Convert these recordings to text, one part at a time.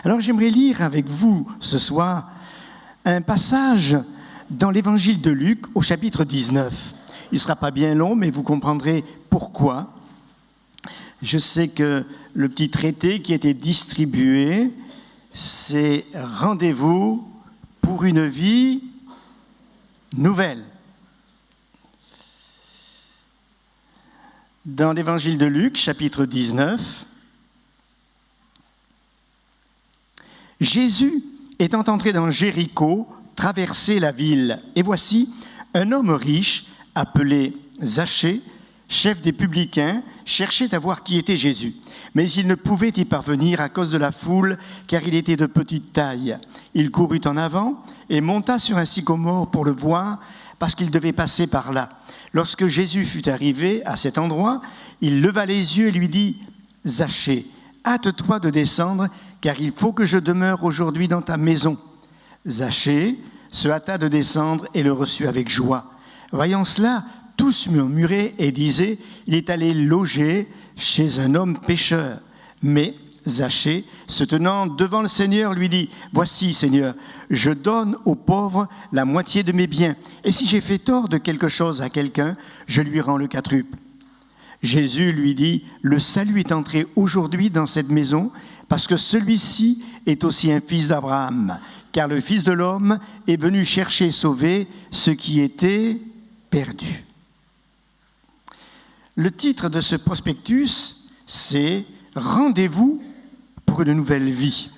Alors j'aimerais lire avec vous ce soir un passage dans l'évangile de Luc au chapitre 19. Il ne sera pas bien long, mais vous comprendrez pourquoi. Je sais que le petit traité qui a été distribué, c'est « Rendez-vous pour une vie nouvelle ». Dans l'évangile de Luc, chapitre 19, Jésus, étant entré dans Jéricho, traversait la ville. Et voici, un homme riche, appelé Zachée, chef des publicains, cherchait à voir qui était Jésus. Mais il ne pouvait y parvenir à cause de la foule, car il était de petite taille. Il courut en avant et monta sur un sycomore pour le voir, parce qu'il devait passer par là. Lorsque Jésus fut arrivé à cet endroit, il leva les yeux et lui dit « Zachée, hâte-toi de descendre, car il faut que je demeure aujourd'hui dans ta maison. » Zachée se hâta de descendre et le reçut avec joie. Voyant cela, tous murmuraient et disaient « Il est allé loger chez un homme pécheur. » Mais Zachée, se tenant devant le Seigneur, lui dit « Voici, Seigneur, je donne aux pauvres la moitié de mes biens, et si j'ai fait tort de quelque chose à quelqu'un, je lui rends le quadruple. » Jésus lui dit « Le salut est entré aujourd'hui dans cette maison, parce que celui-ci est aussi un fils d'Abraham, car le Fils de l'homme est venu chercher et sauver ce qui était perdu. » Le titre de ce prospectus, c'est « Rendez-vous pour une nouvelle vie ».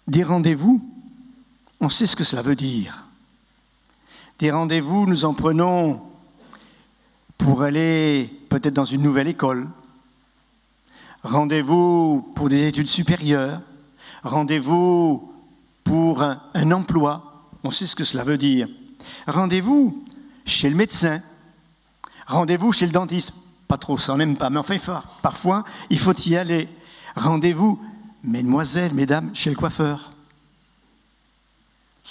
Des rendez-vous, on sait ce que cela veut dire. Des rendez-vous, nous en prenons pour aller peut-être dans une nouvelle école. Rendez-vous pour des études supérieures. Rendez-vous pour un emploi. On sait ce que cela veut dire. Rendez-vous chez le médecin. Rendez-vous chez le dentiste. Pas trop, ça n'aime pas, mais enfin, parfois, il faut y aller. Rendez-vous, mesdemoiselles, mesdames, chez le coiffeur.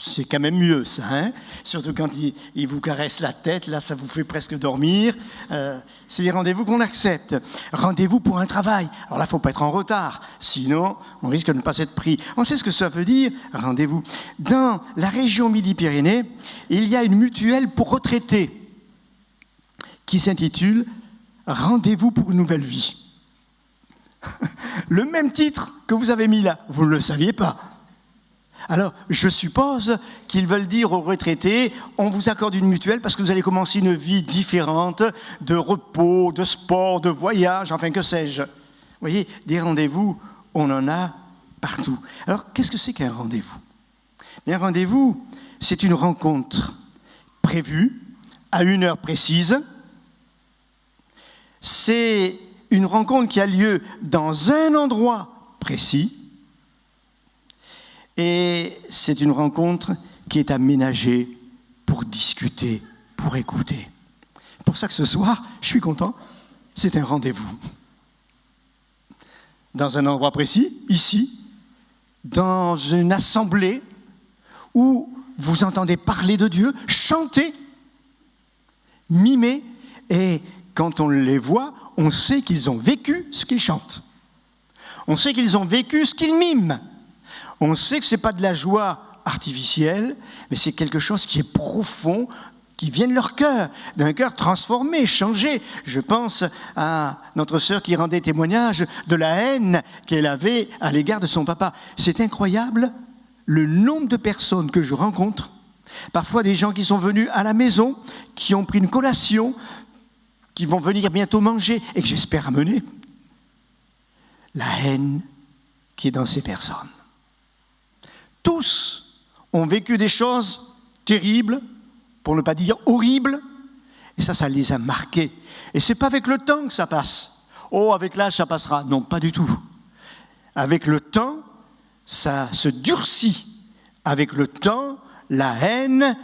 C'est quand même mieux, ça, hein? Surtout quand il vous caresse la tête, là, ça vous fait presque dormir. C'est les rendez-vous qu'on accepte. Rendez-vous pour un travail. Alors là, il ne faut pas être en retard, sinon, on risque de ne pas être pris. On sait ce que ça veut dire, rendez-vous. Dans la région Midi-Pyrénées, il y a une mutuelle pour retraités qui s'intitule « Rendez-vous pour une nouvelle vie ». Le même titre que vous avez mis là, vous ne le saviez pas. Alors, je suppose qu'ils veulent dire aux retraités, on vous accorde une mutuelle parce que vous allez commencer une vie différente, de repos, de sport, de voyage, enfin que sais-je. Vous voyez, des rendez-vous, on en a partout. Alors, qu'est-ce que c'est qu'un rendez-vous ? Un rendez-vous, c'est une rencontre prévue à une heure précise. C'est une rencontre qui a lieu dans un endroit précis. Et c'est une rencontre qui est aménagée pour discuter, pour écouter. C'est pour ça que ce soir, je suis content, c'est un rendez-vous. Dans un endroit précis, ici, dans une assemblée où vous entendez parler de Dieu, chanter, mimer, et quand on les voit, on sait qu'ils ont vécu ce qu'ils chantent. On sait qu'ils ont vécu ce qu'ils miment. On sait que ce n'est pas de la joie artificielle, mais c'est quelque chose qui est profond, qui vient de leur cœur, d'un cœur transformé, changé. Je pense à notre sœur qui rendait témoignage de la haine qu'elle avait à l'égard de son papa. C'est incroyable le nombre de personnes que je rencontre, parfois des gens qui sont venus à la maison, qui ont pris une collation, qui vont venir bientôt manger et que j'espère amener. La haine qui est dans ces personnes. Tous ont vécu des choses terribles, pour ne pas dire horribles, et ça les a marqués. Et ce n'est pas avec le temps que ça passe. Oh, avec l'âge, ça passera. Non, pas du tout. Avec le temps, ça se durcit. Avec le temps, la haine,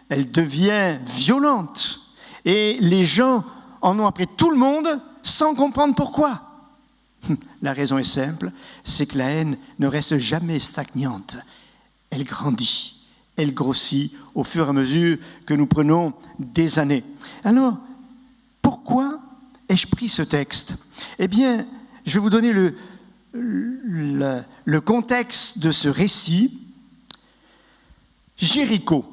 elle devient violente. Et les gens en ont après tout le monde sans comprendre pourquoi. La raison est simple, c'est que la haine ne reste jamais stagnante. Elle grandit, elle grossit au fur et à mesure que nous prenons des années. Alors, pourquoi ai-je pris ce texte ? Eh bien, je vais vous donner le contexte de ce récit. Jéricho,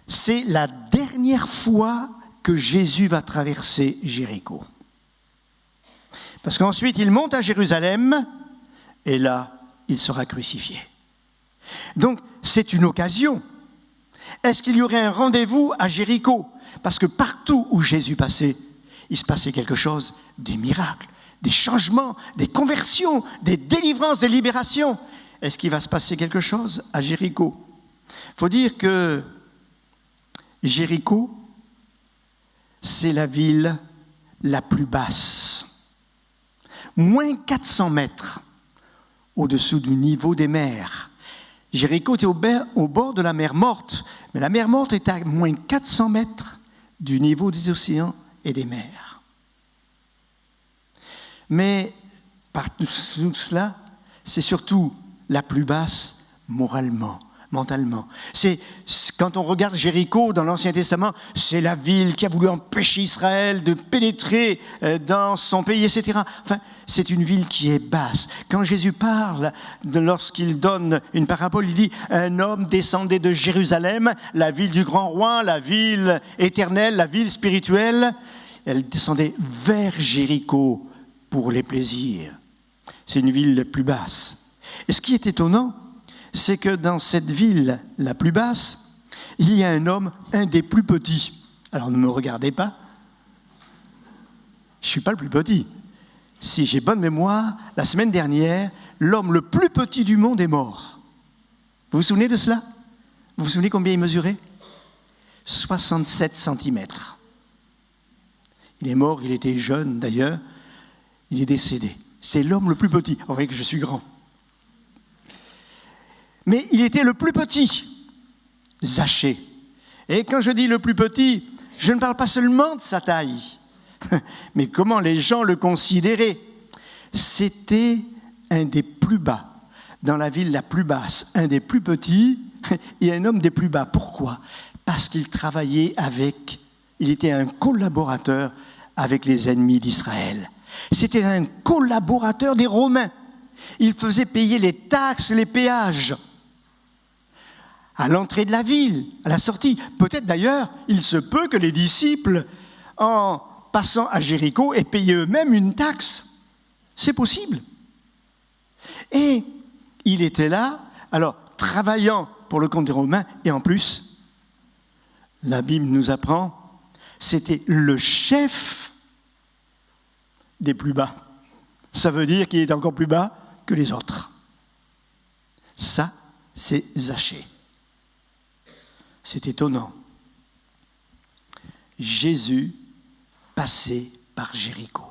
c'est la dernière fois que Jésus va traverser Jéricho. Parce qu'ensuite, il monte à Jérusalem, et là, il sera crucifié. Donc, c'est une occasion. Est-ce qu'il y aurait un rendez-vous à Jéricho? Parce que partout où Jésus passait, il se passait quelque chose, des miracles, des changements, des conversions, des délivrances, des libérations. Est-ce qu'il va se passer quelque chose à Jéricho? Il faut dire que Jéricho, c'est la ville la plus basse. Moins 400 mètres au-dessous du niveau des mers. Jéricho était au bord de la mer Morte, mais la mer Morte est à moins 400 mètres du niveau des océans et des mers. Mais par tout cela, c'est surtout la plus basse moralement, mentalement. C'est, quand on regarde Jéricho dans l'Ancien Testament, c'est la ville qui a voulu empêcher Israël de pénétrer dans son pays, etc. Enfin, c'est une ville qui est basse. Quand Jésus parle, lorsqu'il donne une parabole, il dit « Un homme descendait de Jérusalem, la ville du grand roi, la ville éternelle, la ville spirituelle. » Elle descendait vers Jéricho pour les plaisirs. C'est une ville la plus basse. Et ce qui est étonnant, c'est que dans cette ville la plus basse, il y a un homme, un des plus petits. Alors ne me regardez pas, je ne suis pas le plus petit. Si j'ai bonne mémoire, la semaine dernière, l'homme le plus petit du monde est mort. Vous vous souvenez de cela? Vous vous souvenez combien il mesurait? 67 cm. Il est mort, il était jeune d'ailleurs, il est décédé. C'est l'homme le plus petit. Vous voyez que je suis grand. Mais il était le plus petit, Zachée. Et quand je dis le plus petit, je ne parle pas seulement de sa taille, mais comment les gens le considéraient. C'était un des plus bas, dans la ville la plus basse, un des plus petits et un homme des plus bas. Pourquoi? Parce qu'il travaillait il était un collaborateur avec les ennemis d'Israël. C'était un collaborateur des Romains. Il faisait payer les taxes, les péages à l'entrée de la ville, à la sortie. Peut-être d'ailleurs, il se peut que les disciples, en passant à Jéricho, aient payé eux-mêmes une taxe. C'est possible. Et il était là, alors travaillant pour le compte des Romains, et en plus, la Bible nous apprend, c'était le chef des plus bas. Ça veut dire qu'il est encore plus bas que les autres. Ça, c'est Zachée. C'est étonnant. Jésus passait par Jéricho.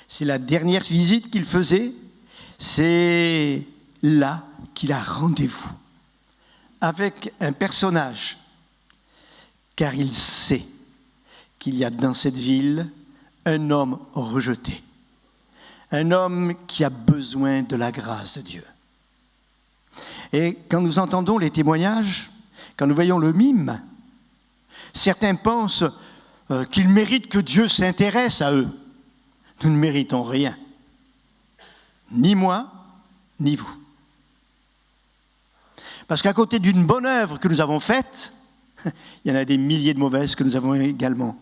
C'est la dernière visite qu'il faisait. C'est là qu'il a rendez-vous avec un personnage, car il sait qu'il y a dans cette ville un homme rejeté, un homme qui a besoin de la grâce de Dieu. Et quand nous entendons les témoignages, quand nous voyons le mime, certains pensent qu'ils méritent que Dieu s'intéresse à eux. Nous ne méritons rien. Ni moi, ni vous. Parce qu'à côté d'une bonne œuvre que nous avons faite, il y en a des milliers de mauvaises que nous avons également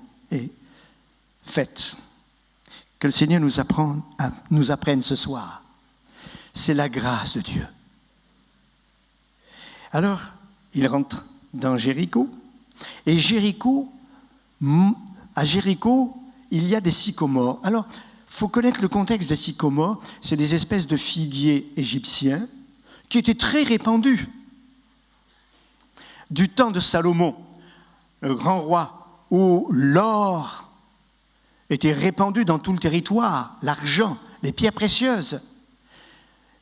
faites. Que le Seigneur nous apprenne ce soir. C'est la grâce de Dieu. Alors, il rentre dans Jéricho. Et à Jéricho, il y a des sycomores. Alors, il faut connaître le contexte des sycomores. C'est des espèces de figuiers égyptiens qui étaient très répandus. Du temps de Salomon, le grand roi, où l'or était répandu dans tout le territoire, l'argent, les pierres précieuses.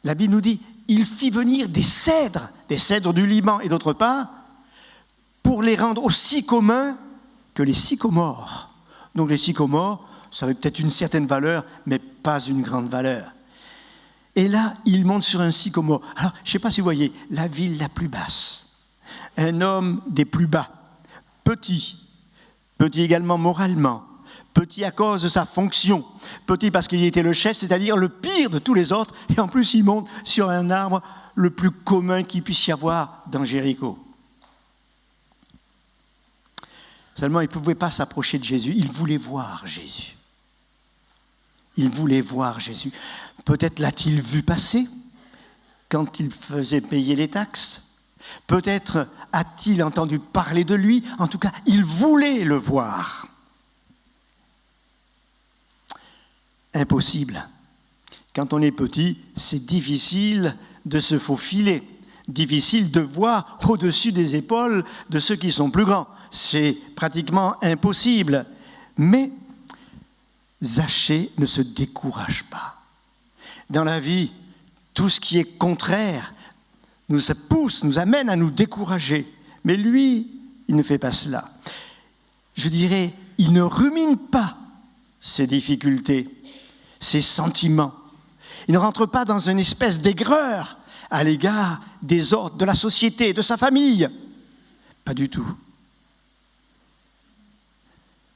La Bible nous dit, il fit venir des cèdres du Liban et d'autre part, pour les rendre aussi communs que les sycomores. Donc les sycomores, ça avait peut-être une certaine valeur, mais pas une grande valeur. Et là, il monte sur un sycomore. Alors, je ne sais pas si vous voyez, la ville la plus basse, un homme des plus bas, petit également moralement, Petit à cause de sa fonction, petit parce qu'il était le chef, c'est-à-dire le pire de tous les autres, et en plus il monte sur un arbre le plus commun qu'il puisse y avoir dans Jéricho. Seulement, il ne pouvait pas s'approcher de Jésus, il voulait voir Jésus. Il voulait voir Jésus. Peut-être l'a-t-il vu passer quand il faisait payer les taxes. Peut-être a-t-il entendu parler de lui. En tout cas, il voulait le voir. Impossible. Quand on est petit, c'est difficile de se faufiler, difficile de voir au-dessus des épaules de ceux qui sont plus grands. C'est pratiquement impossible. Mais Zachée ne se décourage pas. Dans la vie, tout ce qui est contraire nous pousse, nous amène à nous décourager. Mais lui, il ne fait pas cela. Je dirais, il ne rumine pas ses difficultés, ses sentiments. Il ne rentre pas dans une espèce d'aigreur à l'égard des autres, de la société, de sa famille. Pas du tout.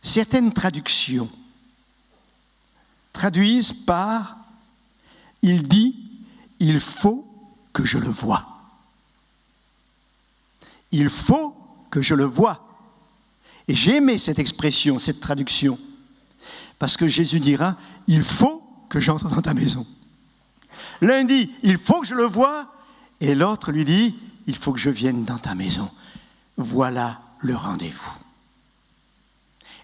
Certaines traductions traduisent par « il dit, il faut que je le voie ». Il faut que je le voie. Et j'ai aimé cette expression, cette traduction, parce que Jésus dira « il faut que j'entre dans ta maison ». L'un dit « il faut que je le voie » et l'autre lui dit « il faut que je vienne dans ta maison ». Voilà le rendez-vous.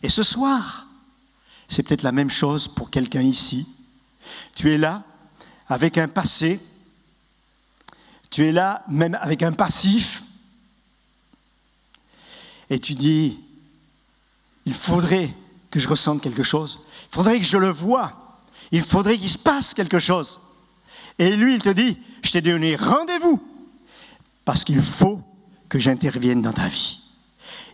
Et ce soir, c'est peut-être la même chose pour quelqu'un ici. Tu es là avec un passé, tu es là même avec un passif, et tu dis, il faudrait que je ressente quelque chose, il faudrait que je le voie, il faudrait qu'il se passe quelque chose. Et lui, il te dit, je t'ai donné rendez-vous, parce qu'il faut que j'intervienne dans ta vie.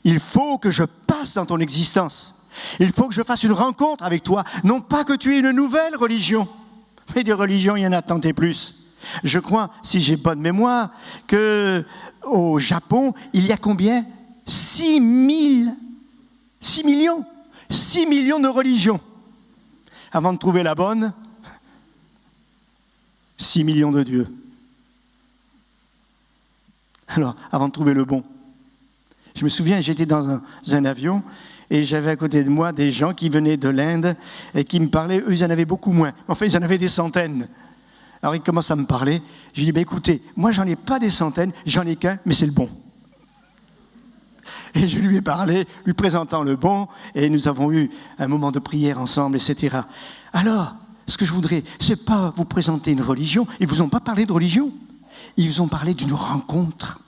Il faut que je passe dans ton existence. Il faut que je fasse une rencontre avec toi. Non pas que tu aies une nouvelle religion, mais des religions, il y en a tant et plus. Je crois, si j'ai bonne mémoire, qu'au Japon, il y a combien ? 6 millions de religions. Avant de trouver la bonne, 6 millions de dieux. Alors, avant de trouver le bon. Je me souviens, j'étais dans un avion et j'avais à côté de moi des gens qui venaient de l'Inde et qui me parlaient. Eux, ils en avaient beaucoup moins. Enfin, ils en avaient des centaines. Alors, ils commencent à me parler. Je dis, écoutez, moi, j'en ai pas des centaines, j'en ai qu'un, mais c'est le bon. Et je lui ai parlé, lui présentant le bon, et nous avons eu un moment de prière ensemble, etc. Alors, ce que je voudrais, c'est pas vous présenter une religion. Ils vous ont pas parlé de religion. Ils vous ont parlé d'une rencontre,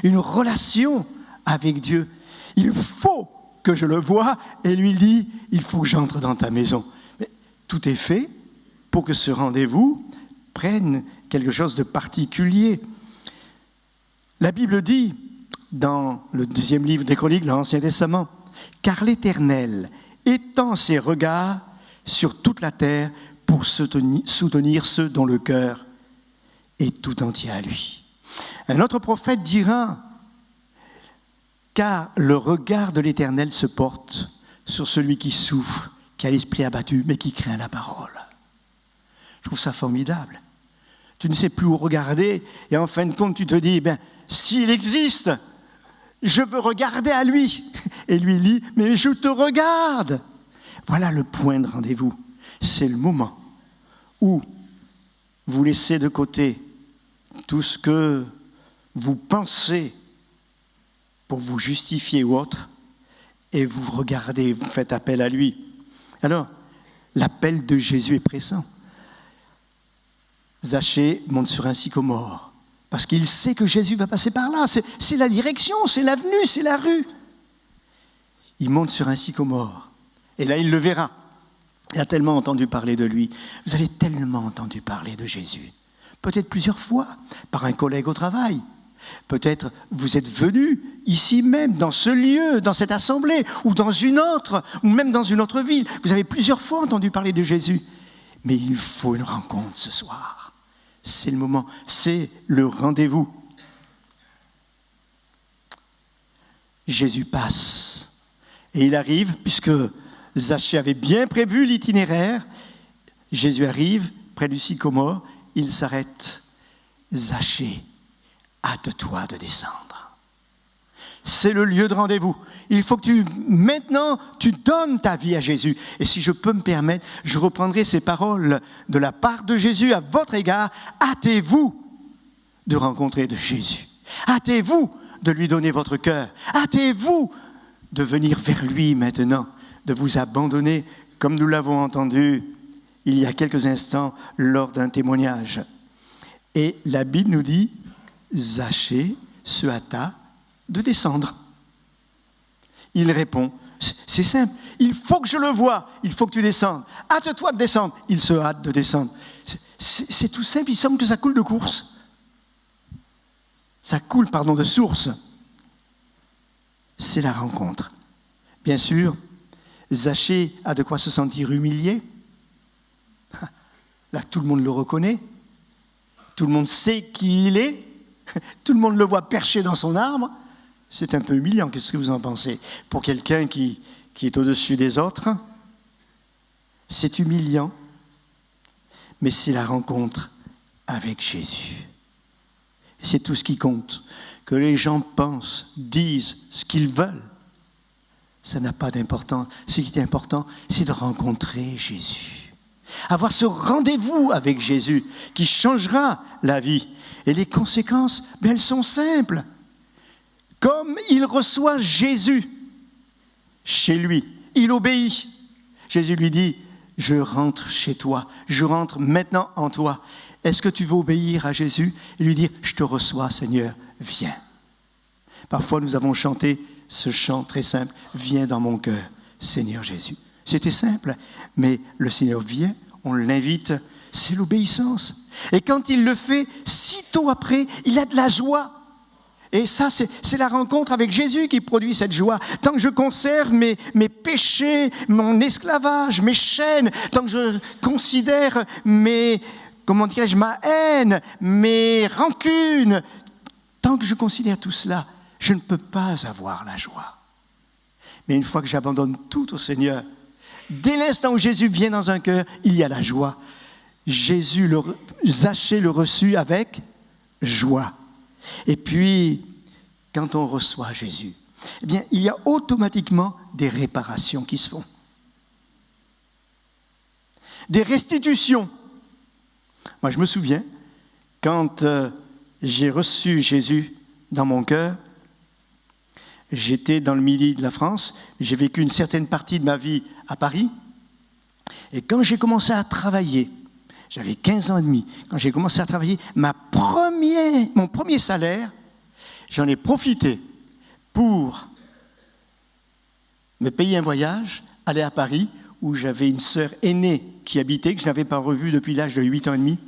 une relation avec Dieu. Il faut que je le voie, et lui dit, il faut que j'entre dans ta maison. Mais tout est fait pour que ce rendez-vous prenne quelque chose de particulier. La Bible dit, dans le 2e livre des Chroniques de l'Ancien Testament, « Car l'Éternel étend ses regards sur toute la terre pour soutenir ceux dont le cœur est tout entier à lui. » Un autre prophète dira, « Car le regard de l'Éternel se porte sur celui qui souffre, qui a l'esprit abattu, mais qui craint la parole. » Je trouve ça formidable. Tu ne sais plus où regarder, et en fin de compte, tu te dis, s'il existe, je veux regarder à lui. Et lui dit, mais je te regarde. Voilà le point de rendez-vous. C'est le moment où vous laissez de côté tout ce que vous pensez pour vous justifier ou autre, et vous regardez, vous faites appel à lui. Alors, l'appel de Jésus est pressant. Zachée monte sur un sycomore, parce qu'il sait que Jésus va passer par là. C'est la direction, c'est l'avenue, c'est la rue. Il monte sur un sycomore, et là il le verra. Il a tellement entendu parler de lui. Vous avez tellement entendu parler de Jésus. Peut-être plusieurs fois, par un collègue au travail. Peut-être vous êtes venu ici même, dans ce lieu, dans cette assemblée, ou dans une autre, ou même dans une autre ville. Vous avez plusieurs fois entendu parler de Jésus. Mais il faut une rencontre ce soir. C'est le moment, c'est le rendez-vous. Jésus passe et il arrive, puisque Zachée avait bien prévu l'itinéraire. Jésus arrive près du sycomore, il s'arrête. Zachée, hâte-toi de descendre. C'est le lieu de rendez-vous. Il faut que maintenant, tu donnes ta vie à Jésus. Et si je peux me permettre, je reprendrai ces paroles de la part de Jésus à votre égard. Hâtez-vous de rencontrer de Jésus. Hâtez-vous de lui donner votre cœur. Hâtez-vous de venir vers lui maintenant, de vous abandonner, comme nous l'avons entendu il y a quelques instants lors d'un témoignage. Et la Bible nous dit, Zachée se hâta de descendre. Il répond, c'est simple, il faut que je le voie, il faut que tu descendes. Hâte-toi de descendre. Il se hâte de descendre. C'est tout simple, il semble que ça coule de course. Ça coule, de source. C'est la rencontre. Bien sûr, Zachée a de quoi se sentir humilié. Là, tout le monde le reconnaît. Tout le monde sait qui il est. Tout le monde le voit perché dans son arbre. C'est un peu humiliant, qu'est-ce que vous en pensez? Pour quelqu'un qui est au-dessus des autres, c'est humiliant. Mais c'est la rencontre avec Jésus. Et c'est tout ce qui compte. Que les gens pensent, disent ce qu'ils veulent, ça n'a pas d'importance. Ce qui est important, c'est de rencontrer Jésus. Avoir ce rendez-vous avec Jésus qui changera la vie. Et les conséquences, elles sont simples. Comme il reçoit Jésus chez lui, il obéit. Jésus lui dit, je rentre chez toi, je rentre maintenant en toi. Est-ce que tu veux obéir à Jésus et lui dire, je te reçois Seigneur, viens. Parfois nous avons chanté ce chant très simple, viens dans mon cœur, Seigneur Jésus. C'était simple, mais le Seigneur vient, on l'invite, c'est l'obéissance. Et quand il le fait, sitôt après, il a de la joie. Et ça, c'est la rencontre avec Jésus qui produit cette joie. Tant que je conserve mes péchés, mon esclavage, mes chaînes, tant que je considère ma haine, mes rancunes, tant que je considère tout cela, je ne peux pas avoir la joie. Mais une fois que j'abandonne tout au Seigneur, dès l'instant où Jésus vient dans un cœur, il y a la joie. Zachée le reçut avec joie. Et puis, quand on reçoit Jésus, eh bien, il y a automatiquement des réparations qui se font. Des restitutions. Moi, je me souviens, quand j'ai reçu Jésus dans mon cœur, j'étais dans le midi de la France, j'ai vécu une certaine partie de ma vie à Paris, et quand j'ai commencé à travailler, j'avais 15 ans et demi, quand j'ai commencé à travailler, mon premier salaire, j'en ai profité pour me payer un voyage, aller à Paris, où j'avais une sœur aînée qui habitait, que je n'avais pas revue depuis l'âge de 8 ans et demi.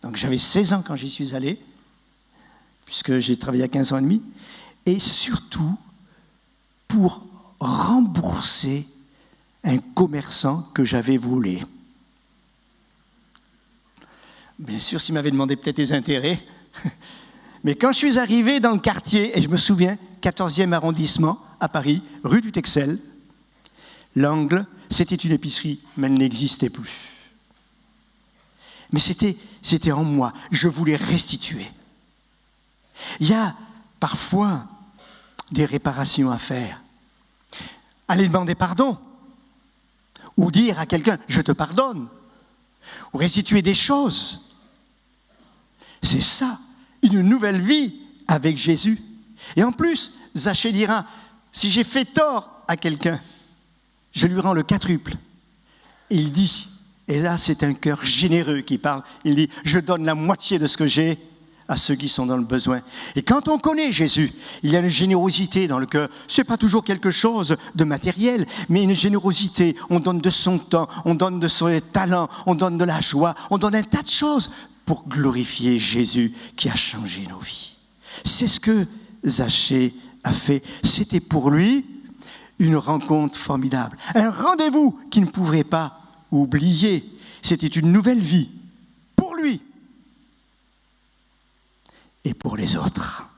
Donc j'avais 16 ans quand j'y suis allé, puisque j'ai travaillé à 15 ans et demi, et surtout pour rembourser un commerçant que j'avais volé. Bien sûr, s'il m'avait demandé peut-être des intérêts, mais quand je suis arrivé dans le quartier, et je me souviens, 14e arrondissement à Paris, rue du Texel, l'angle, c'était une épicerie, mais elle n'existait plus. Mais c'était en moi, je voulais restituer. Il y a parfois des réparations à faire. Aller demander pardon, ou dire à quelqu'un « je te pardonne », ou restituer des choses. C'est ça, une nouvelle vie avec Jésus. Et en plus, Zachée dira, si j'ai fait tort à quelqu'un, je lui rends le quadruple. Et il dit, et là c'est un cœur généreux qui parle, il dit, je donne la moitié de ce que j'ai à ceux qui sont dans le besoin. Et quand on connaît Jésus, il y a une générosité dans le cœur. Ce n'est pas toujours quelque chose de matériel, mais une générosité. On donne de son temps, on donne de son talent, on donne de la joie, on donne un tas de choses pour glorifier Jésus qui a changé nos vies. C'est ce que Zachée a fait. C'était pour lui une rencontre formidable, un rendez-vous qu'il ne pouvait pas oublier. C'était une nouvelle vie pour lui et pour les autres.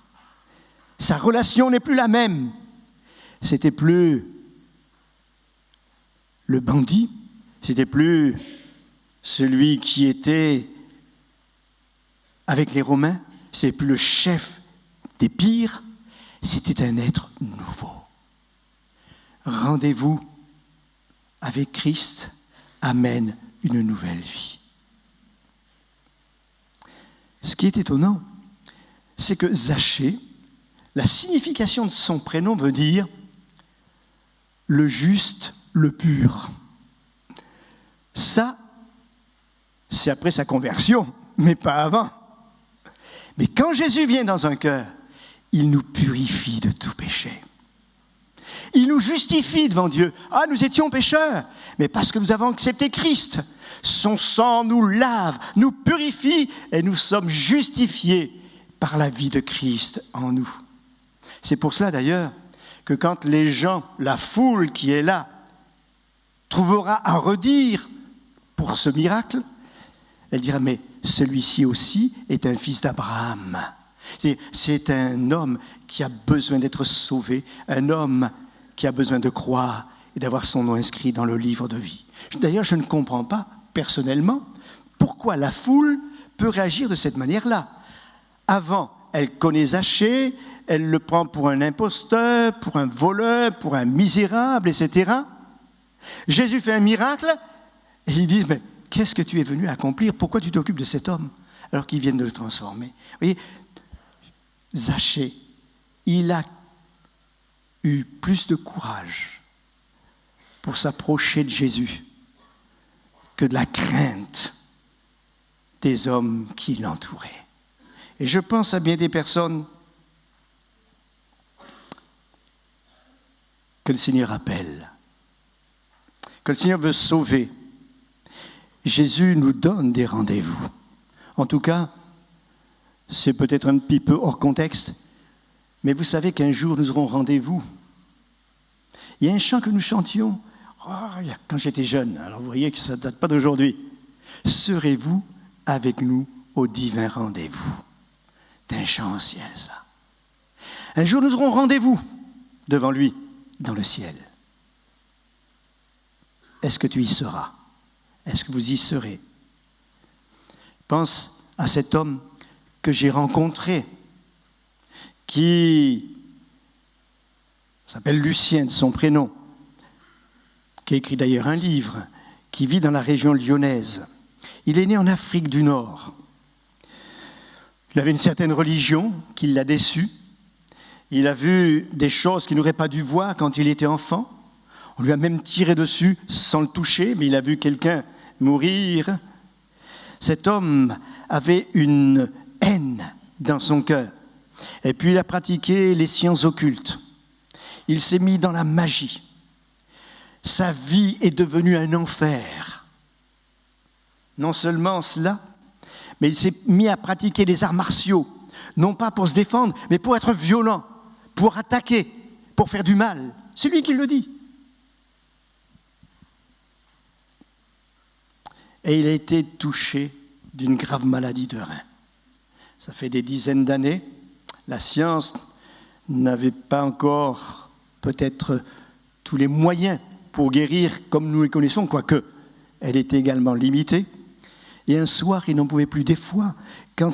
Sa relation n'est plus la même. C'était plus le bandit, c'était plus celui qui était avec les Romains, c'était plus le chef des pires, c'était un être nouveau. Rendez-vous avec Christ amène une nouvelle vie. Ce qui est étonnant, c'est que Zachée, la signification de son prénom veut dire le juste, le pur. Ça, c'est après sa conversion, mais pas avant. Mais quand Jésus vient dans un cœur, il nous purifie de tout péché. Il nous justifie devant Dieu. Ah, nous étions pécheurs, mais parce que nous avons accepté Christ, son sang nous lave, nous purifie et nous sommes justifiés par la vie de Christ en nous. C'est pour cela d'ailleurs que quand les gens, la foule qui est là, trouvera à redire pour ce miracle, elle dira, mais celui-ci aussi est un fils d'Abraham. C'est un homme qui a besoin d'être sauvé, un homme qui a besoin de croire et d'avoir son nom inscrit dans le livre de vie. D'ailleurs, je ne comprends pas, personnellement, pourquoi la foule peut réagir de cette manière-là. Avant, elle connaît Zachée, elle le prend pour un imposteur, pour un voleur, pour un misérable, etc. Jésus fait un miracle, et ils disent, mais qu'est-ce que tu es venu accomplir? Pourquoi tu t'occupes de cet homme alors qu'ils viennent de le transformer? Vous voyez, Zachée, il a eu plus de courage pour s'approcher de Jésus que de la crainte des hommes qui l'entouraient. Et je pense à bien des personnes que le Seigneur appelle, que le Seigneur veut sauver. Jésus nous donne des rendez-vous. En tout cas, c'est peut-être un petit peu hors contexte, mais vous savez qu'un jour nous aurons rendez-vous. Il y a un chant que nous chantions quand j'étais jeune, alors vous voyez que ça ne date pas d'aujourd'hui. Serez-vous avec nous au divin rendez-vous? C'est un chant ancien, ça. Un jour nous aurons rendez-vous devant lui dans le ciel. Est-ce que tu y seras? Est-ce que vous y serez? Pense à cet homme que j'ai rencontré, qui s'appelle Lucien, de son prénom, qui a écrit d'ailleurs un livre, qui vit dans la région lyonnaise. Il est né en Afrique du Nord. Il avait une certaine religion qui l'a déçu. Il a vu des choses qu'il n'aurait pas dû voir quand il était enfant. On lui a même tiré dessus sans le toucher, mais il a vu quelqu'un mourir. Cet homme avait une haine dans son cœur. Et puis il a pratiqué les sciences occultes. Il s'est mis dans la magie. Sa vie est devenue un enfer. Non seulement cela, mais il s'est mis à pratiquer les arts martiaux, non pas pour se défendre, mais pour être violent, pour attaquer, pour faire du mal. C'est lui qui le dit. Et il a été touché d'une grave maladie de rein. Ça fait des dizaines d'années. La science n'avait pas encore peut-être tous les moyens pour guérir comme nous les connaissons, quoique elle était également limitée. Et un soir, il n'en pouvait plus. Des fois, quand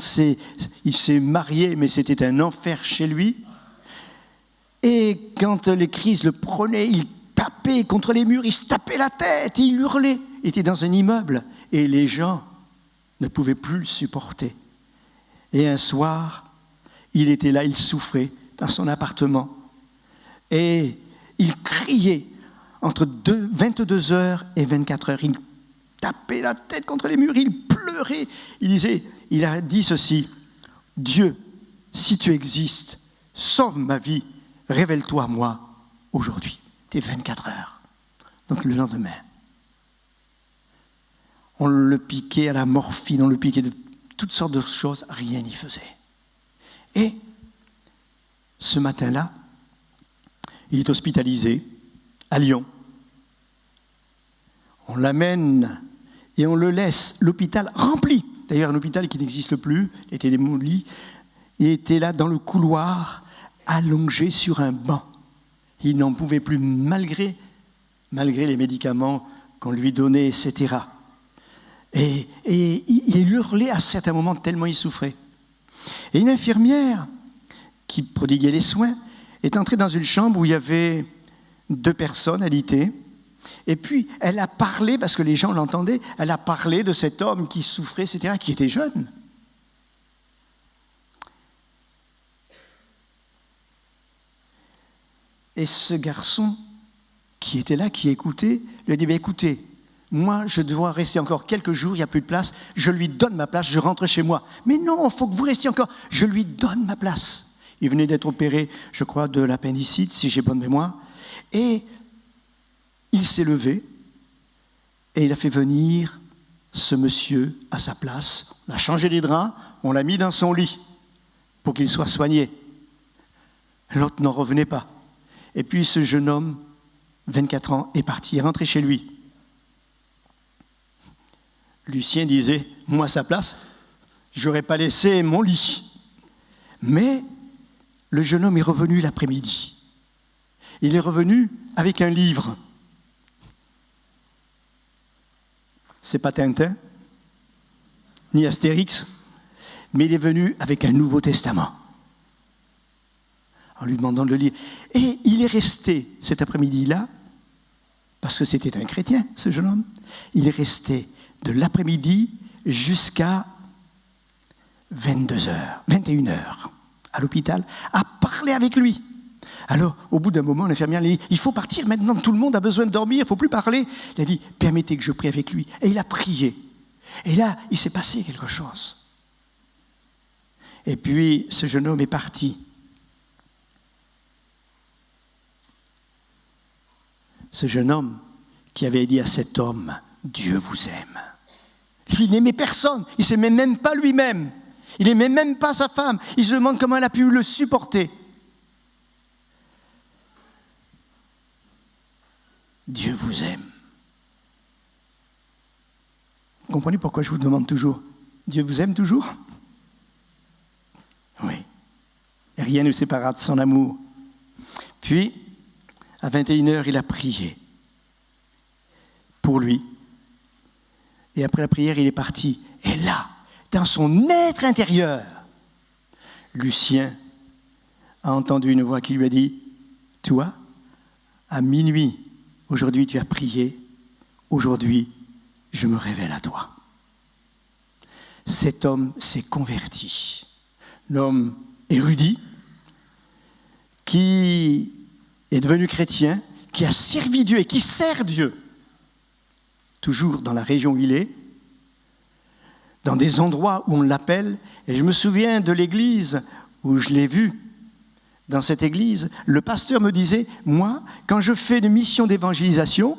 il s'est marié, mais c'était un enfer chez lui. Et quand les crises le prenaient, il tapait contre les murs, il se tapait la tête, il hurlait. Il était dans un immeuble et les gens ne pouvaient plus le supporter. Et un soir, il était là, il souffrait dans son appartement. Et il criait entre 22 heures et 24 heures. Il tapait la tête contre les murs, il pleurait. Il a dit ceci: Dieu, si tu existes, sauve ma vie, révèle-toi à moi aujourd'hui. C'était 24 heures. Donc le lendemain, on le piquait à la morphine, on le piquait de toutes sortes de choses, rien n'y faisait. Et ce matin-là, il est hospitalisé à Lyon. On l'amène et on le laisse, l'hôpital rempli. D'ailleurs, un hôpital qui n'existe plus, il était démoli. Il était là dans le couloir, allongé sur un banc. Il n'en pouvait plus, malgré malgré les médicaments qu'on lui donnait, etc. Et il hurlait à certains moments tellement il souffrait. Et une infirmière qui prodiguait les soins est entrée dans une chambre où il y avait 2 personnes alitées. Et puis, elle a parlé, parce que les gens l'entendaient, elle a parlé de cet homme qui souffrait, etc., qui était jeune. Et ce garçon qui était là, qui écoutait, lui a dit, écoutez, moi, je dois rester encore quelques jours, il n'y a plus de place, je lui donne ma place, je rentre chez moi. Mais non, il faut que vous restiez encore, je lui donne ma place. Il venait d'être opéré, je crois, de l'appendicite, si j'ai bonne mémoire. Et il s'est levé et il a fait venir ce monsieur à sa place. On a changé les draps, on l'a mis dans son lit pour qu'il soit soigné. L'autre n'en revenait pas. Et puis ce jeune homme, 24 ans, est parti, est rentré chez lui. Lucien disait, moi à sa place, je n'aurais pas laissé mon lit. Mais le jeune homme est revenu l'après-midi. Il est revenu avec un livre. C'est pas Tintin, ni Astérix, mais il est venu avec un Nouveau Testament, en lui demandant de le lire. Et il est resté cet après-midi-là, parce que c'était un chrétien, ce jeune homme, il est resté de l'après-midi jusqu'à 21h, à l'hôpital, à parler avec lui. Alors, au bout d'un moment, l'infirmière lui dit, il faut partir maintenant, tout le monde a besoin de dormir, il ne faut plus parler. Il a dit, permettez que je prie avec lui. Et il a prié. Et là, il s'est passé quelque chose. Et puis, ce jeune homme est parti. Ce jeune homme qui avait dit à cet homme, Dieu vous aime. Il n'aimait personne, il ne s'aimait même pas lui-même. Il n'aimait même pas sa femme. Il se demande comment elle a pu le supporter. Dieu vous aime. Vous comprenez pourquoi je vous demande toujours, Dieu vous aime toujours? Oui. Et rien ne séparera de son amour. Puis, à 21h, il a prié pour lui. Et après la prière, il est parti. Et là, dans son être intérieur, Lucien a entendu une voix qui lui a dit, toi, à minuit, aujourd'hui tu as prié, aujourd'hui je me révèle à toi. Cet homme s'est converti. L'homme érudit, qui est devenu chrétien, qui a servi Dieu et qui sert Dieu, toujours dans la région où il est, dans des endroits où on l'appelle. Et je me souviens de l'église où je l'ai vu. Dans cette église, le pasteur me disait, moi, quand je fais une mission d'évangélisation,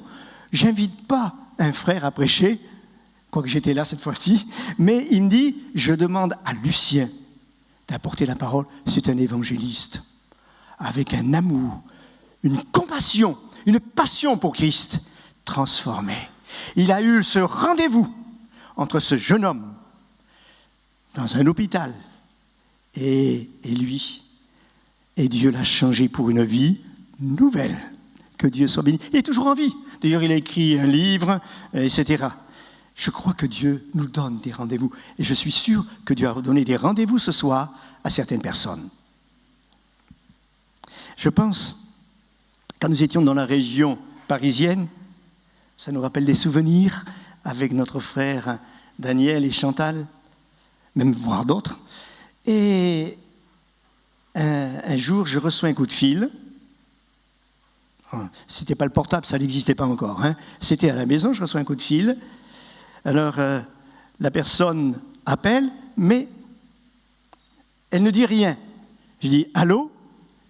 j'invite pas un frère à prêcher, quoique j'étais là cette fois-ci, mais il me dit, je demande à Lucien d'apporter la parole. C'est un évangéliste, avec un amour, une compassion, une passion pour Christ, transformé. Il a eu ce rendez-vous entre ce jeune homme dans un hôpital et lui. Et Dieu l'a changé pour une vie nouvelle. Que Dieu soit béni. Il est toujours en vie. D'ailleurs, il a écrit un livre, etc. Je crois que Dieu nous donne des rendez-vous. Et je suis sûr que Dieu a donné des rendez-vous ce soir à certaines personnes. Je pense, quand nous étions dans la région parisienne, ça nous rappelle des souvenirs avec notre frère Daniel et Chantal, même voire d'autres. Et un jour, je reçois un coup de fil. C'était pas le portable, ça n'existait pas encore. C'était à la maison, je reçois un coup de fil. Alors, la personne appelle, mais elle ne dit rien. Je dis « Allô ?»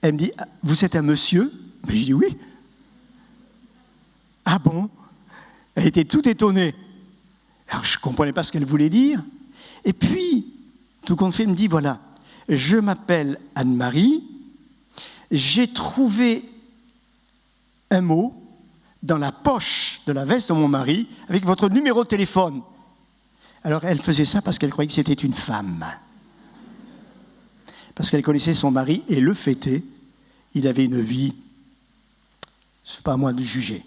Elle me dit « Vous êtes un monsieur ?» Ben, je dis « Oui. » « Ah bon ?» Elle était toute étonnée. Alors, je ne comprenais pas ce qu'elle voulait dire. Et puis, tout compte fait, elle me dit « Voilà, je m'appelle Anne-Marie, j'ai trouvé un mot dans la poche de la veste de mon mari avec votre numéro de téléphone. » Alors, elle faisait ça parce qu'elle croyait que c'était une femme. Parce qu'elle connaissait son mari et le fêtait. Il avait une vie, ce n'est pas à moi de juger.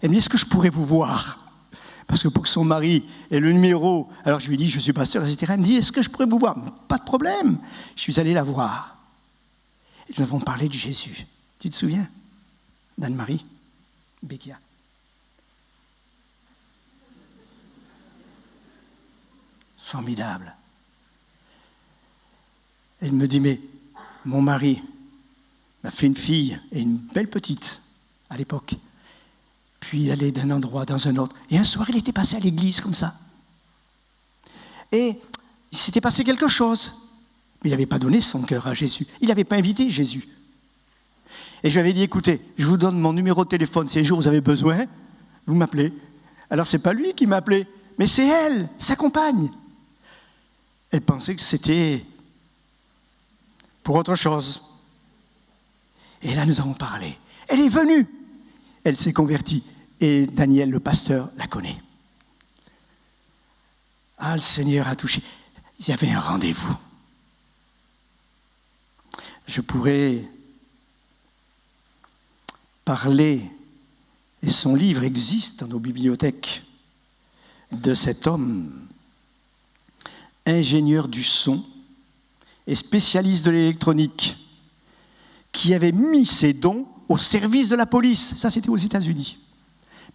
Elle me dit, est-ce que je pourrais vous voir ? Parce que pour que son mari ait le numéro, alors je lui dis, je suis pasteur, etc. Elle me dit, est-ce que je pourrais vous voir ? Pas de problème. Je suis allé la voir. Et nous avons parlé de Jésus. Tu te souviens d'Anne-Marie Becchia. Formidable. Elle me dit, mais mon mari m'a fait une fille et une belle petite à l'époque. Puis il allait d'un endroit dans un autre. Et un soir, il était passé à l'église comme ça. Et il s'était passé quelque chose. Mais il n'avait pas donné son cœur à Jésus. Il n'avait pas invité Jésus. Et je lui avais dit, écoutez, je vous donne mon numéro de téléphone. Si un jour vous avez besoin, vous m'appelez. Alors ce n'est pas lui qui m'a appelé, mais c'est elle, sa compagne. Elle pensait que c'était pour autre chose. Et là, nous avons parlé. Elle est venue. Elle s'est convertie. Et Daniel, le pasteur, la connaît. Ah, le Seigneur a touché. Il y avait un rendez-vous. Je pourrais parler, et son livre existe dans nos bibliothèques, de cet homme, ingénieur du son et spécialiste de l'électronique, qui avait mis ses dons au service de la police. Ça, c'était aux États-Unis.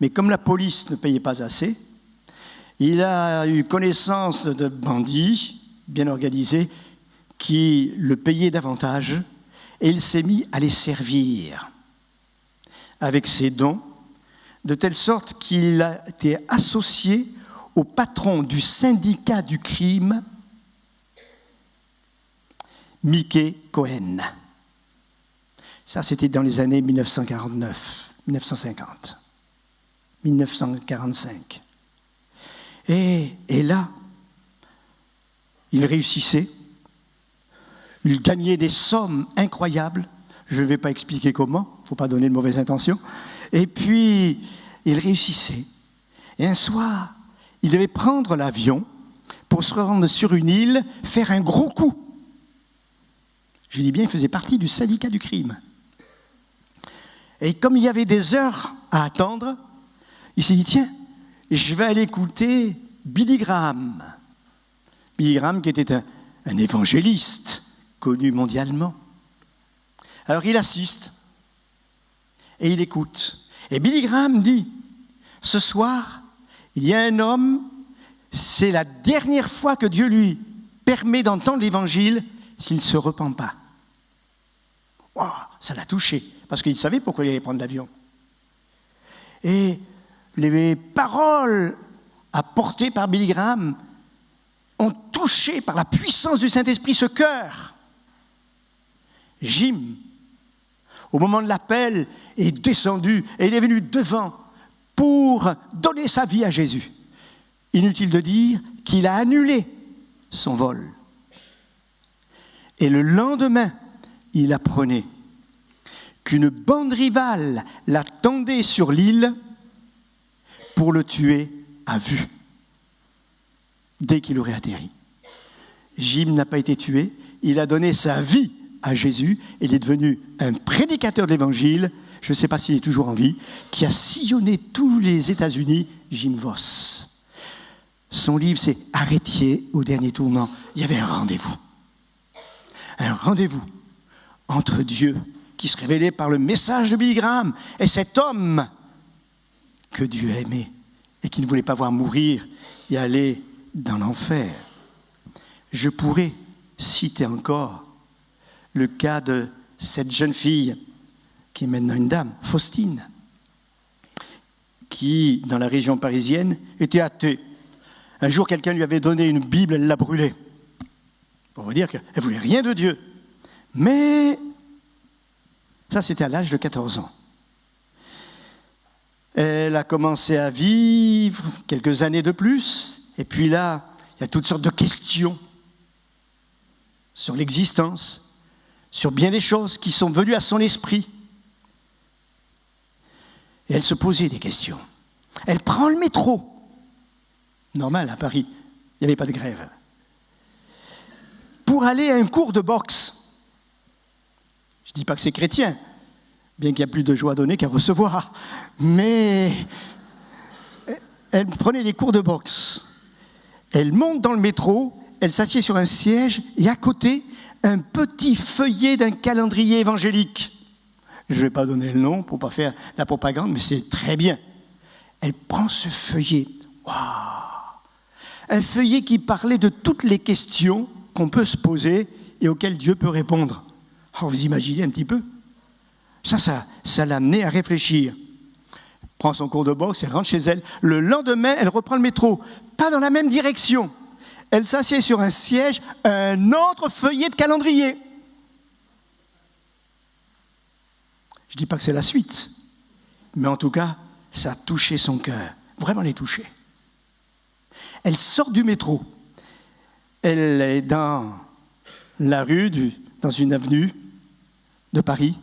Mais comme la police ne payait pas assez, il a eu connaissance de bandits bien organisés qui le payaient davantage, et il s'est mis à les servir avec ses dons, de telle sorte qu'il a été associé au patron du syndicat du crime, Mickey Cohen. Ça, c'était dans les années 1949, 1950, 1945. Et là, il réussissait, il gagnait des sommes incroyables. Je ne vais pas expliquer comment, il ne faut pas donner de mauvaises intentions. Et puis, il réussissait. Et un soir, il devait prendre l'avion pour se rendre sur une île, faire un gros coup. Je dis bien, il faisait partie du syndicat du crime. Et comme il y avait des heures à attendre, il s'est dit, tiens, je vais aller écouter Billy Graham. Billy Graham qui était un évangéliste connu mondialement. Alors il assiste et il écoute. Et Billy Graham dit, ce soir, il y a un homme, c'est la dernière fois que Dieu lui permet d'entendre l'évangile s'il ne se repent pas. Oh, ça l'a touché, parce qu'il savait pourquoi il allait prendre l'avion. Et les paroles apportées par Billy Graham ont touché par la puissance du Saint-Esprit ce cœur. Jim, au moment de l'appel, est descendu et il est venu devant pour donner sa vie à Jésus. Inutile de dire qu'il a annulé son vol. Et le lendemain, il apprenait qu'une bande rivale l'attendait sur l'île pour le tuer à vue, dès qu'il aurait atterri. Jim n'a pas été tué, il a donné sa vie à Jésus, et il est devenu un prédicateur de l'Évangile, je ne sais pas s'il est toujours en vie, qui a sillonné tous les États-Unis, Jim Voss. Son livre, c'est « Arrêtiez au dernier tournant ». Il y avait un rendez-vous entre Dieu, qui se révélait par le message de Billy Graham, et cet homme que Dieu aimait, et qui ne voulait pas voir mourir et aller dans l'enfer. Je pourrais citer encore le cas de cette jeune fille, qui est maintenant une dame, Faustine, qui, dans la région parisienne, était athée. Un jour, quelqu'un lui avait donné une Bible, elle l'a brûlée. Pour vous dire qu'elle ne voulait rien de Dieu. Mais, ça c'était à l'âge de 14 ans. Elle a commencé à vivre quelques années de plus, et puis là, il y a toutes sortes de questions sur l'existence, sur bien des choses qui sont venues à son esprit. Et elle se posait des questions. Elle prend le métro. Normal, à Paris, il n'y avait pas de grève. Pour aller à un cours de boxe. Je ne dis pas que c'est chrétien, bien qu'il y a plus de joie à donner qu'à recevoir. Mais elle prenait des cours de boxe. Elle monte dans le métro, elle s'assied sur un siège et à côté, un petit feuillet d'un calendrier évangélique. Je ne vais pas donner le nom pour ne pas faire la propagande, mais c'est très bien. Elle prend ce feuillet. Waouh! Un feuillet qui parlait de toutes les questions qu'on peut se poser et auxquelles Dieu peut répondre. Alors vous imaginez un petit peu? Ça l'a amenée à réfléchir. Elle prend son cours de boxe, elle rentre chez elle. Le lendemain, elle reprend le métro. Pas dans la même direction. Elle s'assied sur un siège, un autre feuillet de calendrier. Je ne dis pas que c'est la suite, mais en tout cas, ça a touché son cœur. Vraiment les touché. Elle sort du métro. Elle est dans la rue, dans une avenue de Paris.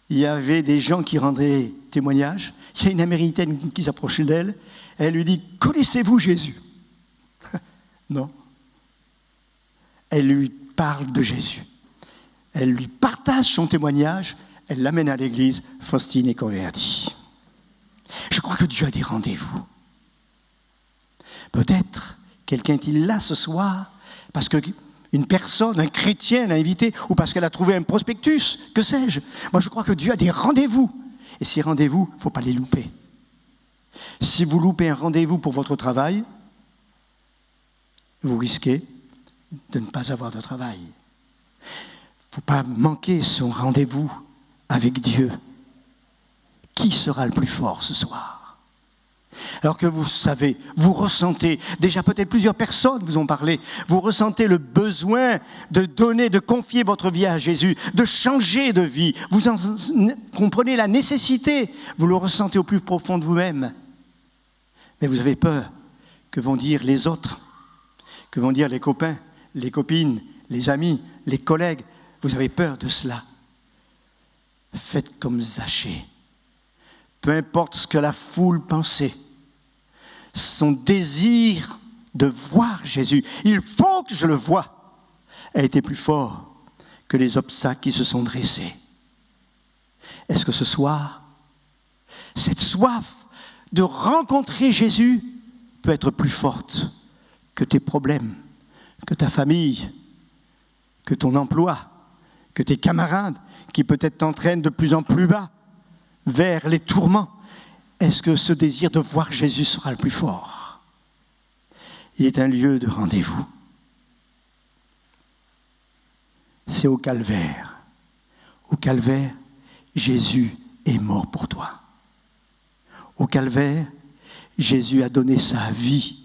Il y avait des gens qui rendaient témoignage. Il y a une Américaine qui s'approchait d'elle. Elle lui dit « Connaissez-vous Jésus ?» Non. Elle lui parle de Jésus. Elle lui partage son témoignage. Elle l'amène à l'église. Faustine est convertie. Je crois que Dieu a des rendez-vous. Peut-être quelqu'un est là ce soir parce qu'une personne, un chrétien l'a invité ou parce qu'elle a trouvé un prospectus, que sais-je. Moi, je crois que Dieu a des rendez-vous. Et ces rendez-vous, il ne faut pas les louper. Si vous loupez un rendez-vous pour votre travail, vous risquez de ne pas avoir de travail. Il ne faut pas manquer son rendez-vous avec Dieu. Qui sera le plus fort ce soir? Alors que vous savez, vous ressentez, déjà peut-être plusieurs personnes vous ont parlé, vous ressentez le besoin de donner, de confier votre vie à Jésus, de changer de vie. Vous en comprenez la nécessité, vous le ressentez au plus profond de vous-même. Mais vous avez peur que vont dire les autres, que vont dire les copains, les copines, les amis, les collègues. Vous avez peur de cela. Faites comme Zachée. Peu importe ce que la foule pensait, son désir de voir Jésus, il faut que je le voie, a été plus fort que les obstacles qui se sont dressés. Est-ce que ce soir, cette soif de rencontrer Jésus peut être plus forte que tes problèmes, que ta famille, que ton emploi, que tes camarades qui peut-être t'entraînent de plus en plus bas vers les tourments? Est-ce que ce désir de voir Jésus sera le plus fort? Il est un lieu de rendez-vous. C'est au Calvaire. Au Calvaire, Jésus est mort pour toi. Au Calvaire, Jésus a donné sa vie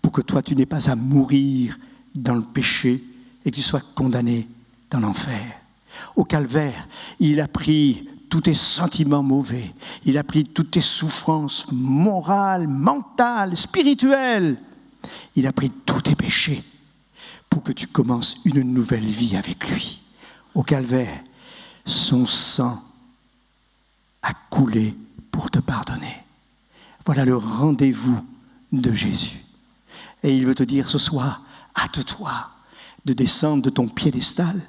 pour que toi, tu n'aies pas à mourir dans le péché et que tu sois condamné dans l'enfer. Au Calvaire, il a pris tous tes sentiments mauvais, il a pris toutes tes souffrances morales, mentales, spirituelles. Il a pris tous tes péchés pour que tu commences une nouvelle vie avec lui. Au Calvaire, son sang a coulé pour te pardonner. Voilà le rendez-vous de Jésus. Et il veut te dire ce soir, hâte-toi de descendre de ton piédestal.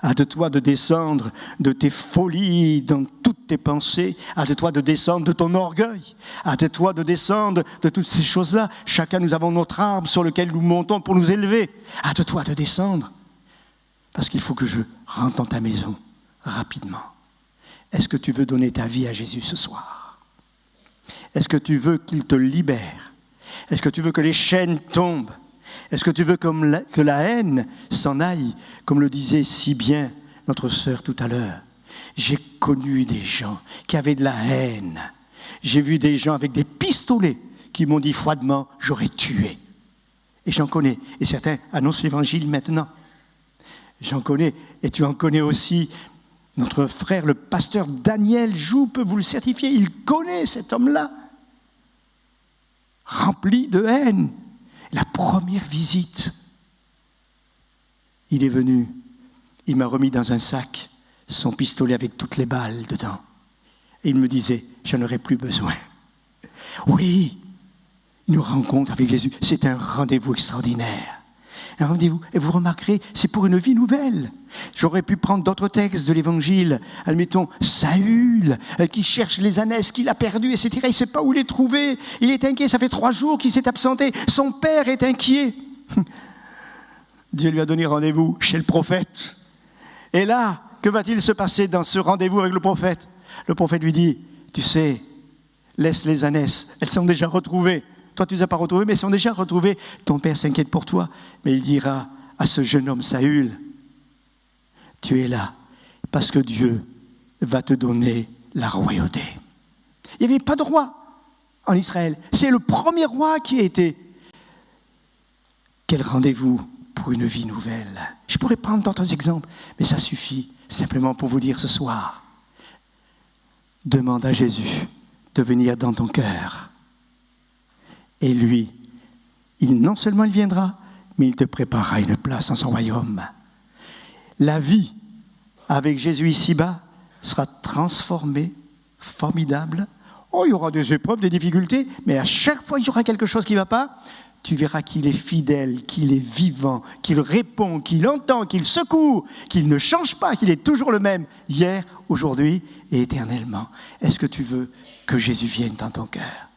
Hâte-toi de descendre de tes folies dans toutes tes pensées. Hâte-toi de descendre de ton orgueil. Hâte-toi de descendre de toutes ces choses-là. Chacun, nous avons notre arbre sur lequel nous montons pour nous élever. Hâte-toi de descendre. Parce qu'il faut que je rentre dans ta maison rapidement. Est-ce que tu veux donner ta vie à Jésus ce soir? Est-ce que tu veux qu'il te libère? Est-ce que tu veux que les chaînes tombent? Est-ce que tu veux que la haine s'en aille, comme le disait si bien notre sœur tout à l'heure? J'ai connu des gens qui avaient de la haine. J'ai vu des gens avec des pistolets qui m'ont dit froidement « j'aurais tué ». Et j'en connais. Et certains annoncent l'évangile maintenant. J'en connais. Et tu en connais aussi. Notre frère, le pasteur Daniel Joux, peut vous le certifier. Il connaît cet homme-là, rempli de haine. La première visite, il est venu, il m'a remis dans un sac son pistolet avec toutes les balles dedans. Et il me disait, j'en aurai plus besoin. Oui, une rencontre avec Jésus, c'est un rendez-vous extraordinaire. Un rendez-vous. Et vous remarquerez, c'est pour une vie nouvelle. J'aurais pu prendre d'autres textes de l'Évangile. Admettons, Saül, qui cherche les ânesses qu'il a perdues, etc. Il ne sait pas où les trouver. Il est inquiet, ça fait 3 jours qu'il s'est absenté. Son père est inquiet. Dieu lui a donné rendez-vous chez le prophète. Et là, que va-t-il se passer dans ce rendez-vous avec le prophète? Le prophète lui dit, tu sais, laisse les ânesses, elles sont déjà retrouvées. Toi, tu ne les as pas retrouvées, mais elles sont déjà retrouvées. Ton père s'inquiète pour toi. Mais il dira à ce jeune homme, Saül, tu es là parce que Dieu va te donner la royauté. Il n'y avait pas de roi en Israël. C'est le premier roi qui a été. Quel rendez-vous pour une vie nouvelle. Je pourrais prendre d'autres exemples, mais ça suffit simplement pour vous dire ce soir. Demande à Jésus de venir dans ton cœur. Et lui, non seulement il viendra, mais il te préparera une place dans son royaume. La vie avec Jésus ici-bas sera transformée, formidable. Oh, il y aura des épreuves, des difficultés, mais à chaque fois il y aura quelque chose qui ne va pas, tu verras qu'il est fidèle, qu'il est vivant, qu'il répond, qu'il entend, qu'il secoue, qu'il ne change pas, qu'il est toujours le même, hier, aujourd'hui et éternellement. Est-ce que tu veux que Jésus vienne dans ton cœur ?